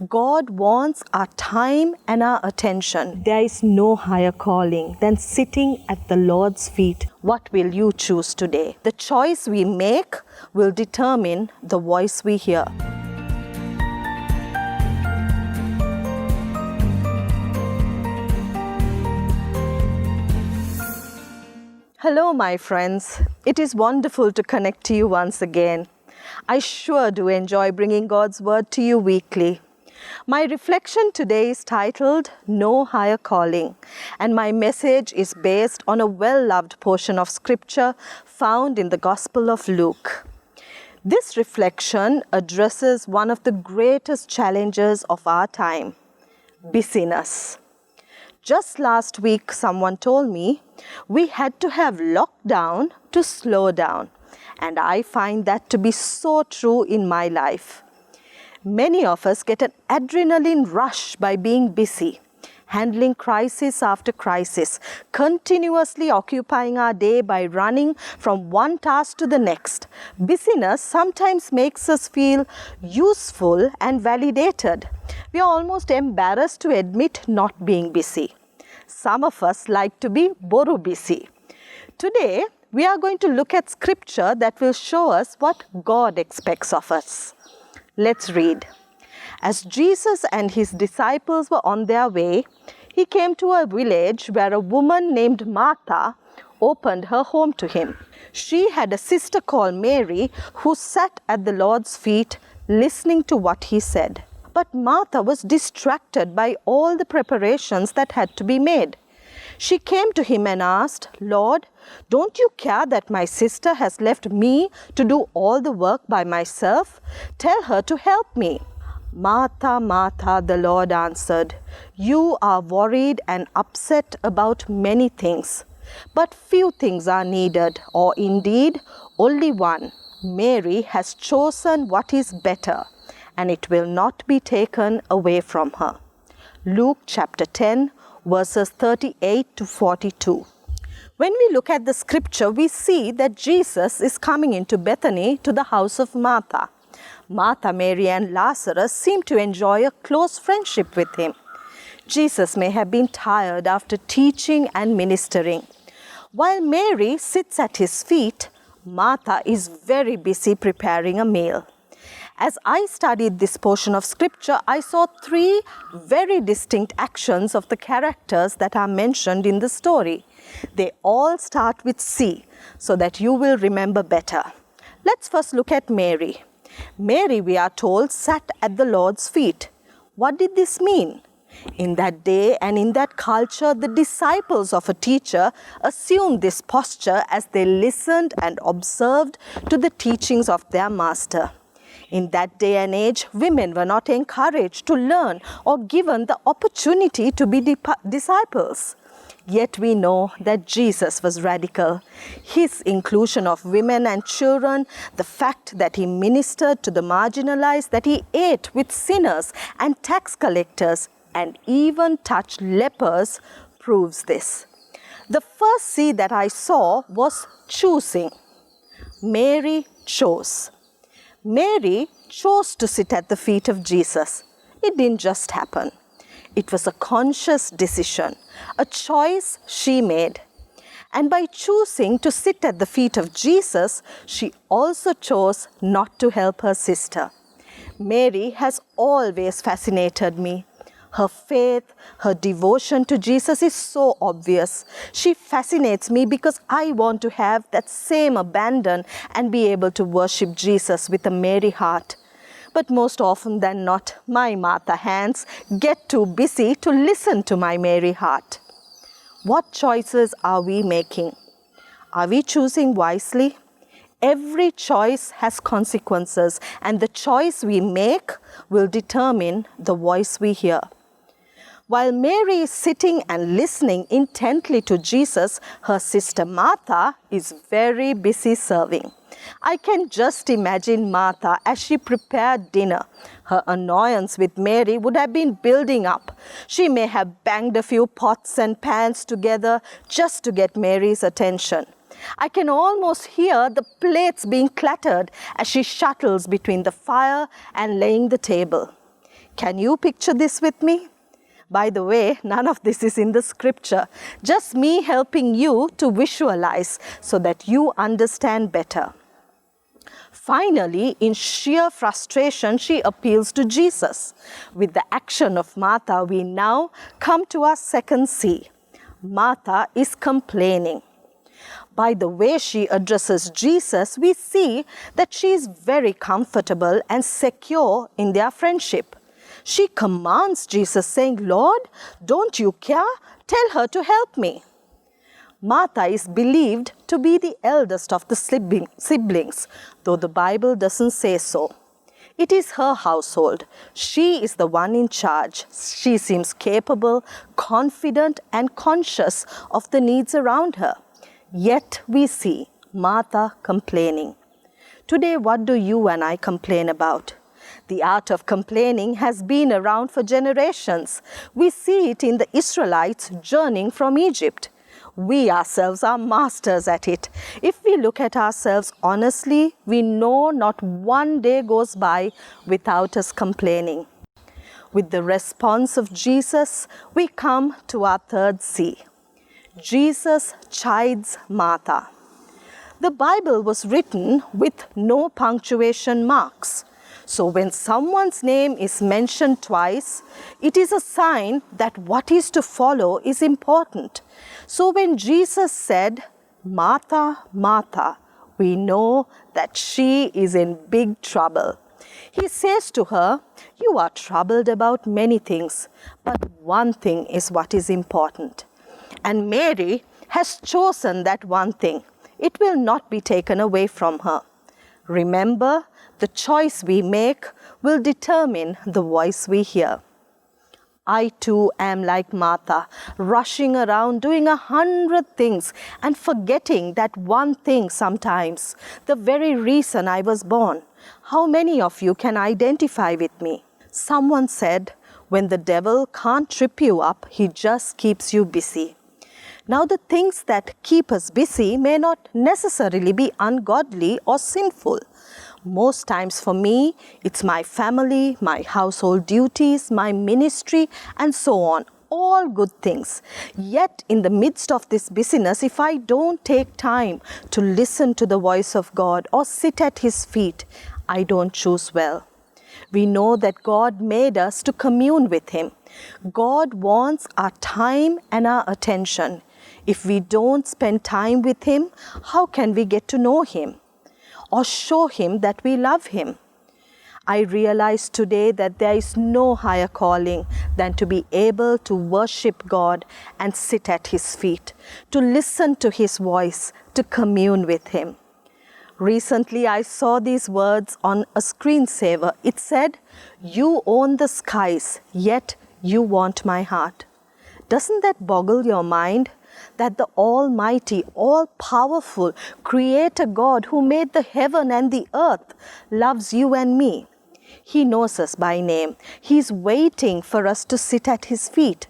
God wants our time and our attention. There is no higher calling than sitting at the Lord's feet. What will you choose today? The choice we make will determine the voice we hear. Hello, my friends. It is wonderful to connect to you once again. I sure do enjoy bringing God's Word to you weekly. My reflection today is titled No Higher Calling, and my message is based on a well-loved portion of Scripture found in the Gospel of Luke. This reflection addresses one of the greatest challenges of our time, busyness. Just last week, someone told me we had to have lockdown to slow down, and I find that to be so true in my life. Many of us get an adrenaline rush by being busy, handling crisis after crisis, continuously occupying our day by running from one task to the next. Busyness sometimes makes us feel useful and validated. We are almost embarrassed to admit not being busy. Some of us like to be boru busy. Today, we are going to look at scripture that will show us what God expects of us. Let's read. As Jesus and his disciples were on their way, he came to a village where a woman named Martha opened her home to him. She had a sister called Mary who sat at the Lord's feet listening to what he said. But Martha was distracted by all the preparations that had to be made. She came to him and asked, "Lord, don't you care that my sister has left me to do all the work by myself? Tell her to help me." "Martha, Martha," the Lord answered, "you are worried and upset about many things, but few things are needed, or indeed only one. Mary has chosen what is better, and it will not be taken away from her." Luke chapter 10, verses 38 to 42. When we look at the scripture, we see that Jesus is coming into Bethany to the house of Martha. Martha, Mary, and Lazarus seem to enjoy a close friendship with him. Jesus may have been tired after teaching and ministering. While Mary sits at his feet, Martha is very busy preparing a meal. As I studied this portion of scripture, I saw three very distinct actions of the characters that are mentioned in the story. They all start with C, so that you will remember better. Let's first look at Mary. Mary, we are told, sat at the Lord's feet. What did this mean? In that day and in that culture, the disciples of a teacher assumed this posture as they listened and observed to the teachings of their master. In that day and age, women were not encouraged to learn or given the opportunity to be disciples. Yet we know that Jesus was radical. His inclusion of women and children, the fact that he ministered to the marginalized, that he ate with sinners and tax collectors, and even touched lepers, proves this. The first C that I saw was choosing. Mary chose. Mary chose to sit at the feet of Jesus. It didn't just happen. It was a conscious decision, a choice she made. And by choosing to sit at the feet of Jesus, she also chose not to help her sister. Mary has always fascinated me. Her faith, her devotion to Jesus is so obvious. She fascinates me because I want to have that same abandon and be able to worship Jesus with a Mary heart. But most often than not, my Martha hands get too busy to listen to my Mary heart. What choices are we making? Are we choosing wisely? Every choice has consequences, and the choice we make will determine the voice we hear. While Mary is sitting and listening intently to Jesus, her sister Martha is very busy serving. I can just imagine Martha as she prepared dinner. Her annoyance with Mary would have been building up. She may have banged a few pots and pans together just to get Mary's attention. I can almost hear the plates being clattered as she shuttles between the fire and laying the table. Can you picture this with me? By the way, none of this is in the scripture, just me helping you to visualize so that you understand better. Finally, in sheer frustration, she appeals to Jesus. With the action of Martha, we now come to our second C. Martha is complaining. By the way she addresses Jesus, we see that she is very comfortable and secure in their friendship. She commands Jesus, saying, "Lord, don't you care? Tell her to help me." Martha is believed to be the eldest of the siblings, though the Bible doesn't say so. It is her household. She is the one in charge. She seems capable, confident, and conscious of the needs around her. Yet we see Martha complaining. Today, what do you and I complain about? The art of complaining has been around for generations. We see it in the Israelites journeying from Egypt. We ourselves are masters at it. If we look at ourselves honestly, we know not one day goes by without us complaining. With the response of Jesus, we come to our third C. Jesus chides Martha. The Bible was written with no punctuation marks. So when someone's name is mentioned twice, it is a sign that what is to follow is important. So when Jesus said, "Martha, Martha," we know that she is in big trouble. He says to her, "You are troubled about many things, but one thing is what is important." And Mary has chosen that one thing. It will not be taken away from her. Remember, the choice we make will determine the voice we hear. I too am like Martha, rushing around doing 100 things and forgetting that one thing sometimes, the very reason I was born. How many of you can identify with me? Someone said, when the devil can't trip you up, he just keeps you busy. Now, the things that keep us busy may not necessarily be ungodly or sinful. Most times for me, it's my family, my household duties, my ministry, and so on. All good things. Yet, in the midst of this busyness, if I don't take time to listen to the voice of God or sit at His feet, I don't choose well. We know that God made us to commune with Him. God wants our time and our attention. If we don't spend time with Him, how can we get to know Him or show Him that we love Him? I realize today that there is no higher calling than to be able to worship God and sit at His feet, to listen to His voice, to commune with Him. Recently, I saw these words on a screensaver. It said, "You own the skies, yet you want my heart." Doesn't that boggle your mind? That the Almighty, all-powerful Creator God who made the heaven and the earth loves you and me. He knows us by name. He's waiting for us to sit at His feet.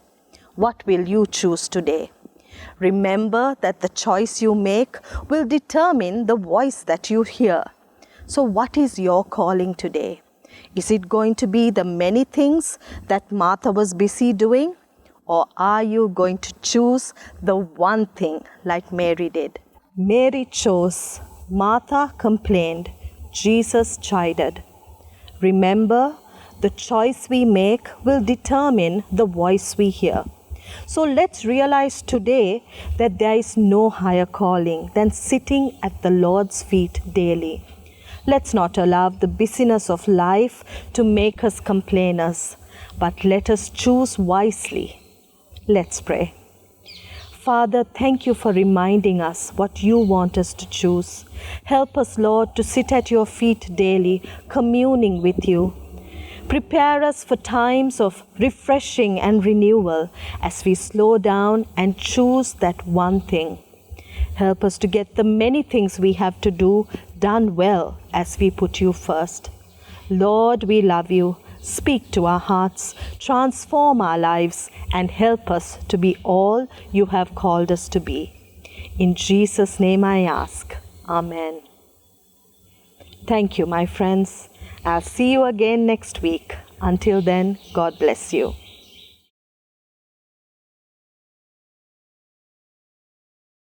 What will you choose today? Remember that the choice you make will determine the voice that you hear. So what is your calling today? Is it going to be the many things that Martha was busy doing? Or are you going to choose the one thing like Mary did? Mary chose, Martha complained, Jesus chided. Remember, the choice we make will determine the voice we hear. So let's realize today that there is no higher calling than sitting at the Lord's feet daily. Let's not allow the busyness of life to make us complainers, but let us choose wisely. Let's pray. Father, thank you for reminding us what you want us to choose. Help us, Lord, to sit at your feet daily, communing with you. Prepare us for times of refreshing and renewal as we slow down and choose that one thing. Help us to get the many things we have to do done well as we put you first. Lord, we love you. Speak to our hearts, transform our lives, and help us to be all you have called us to be. In Jesus' name I ask. Amen. Thank you, my friends. I'll see you again next week. Until then, God bless you.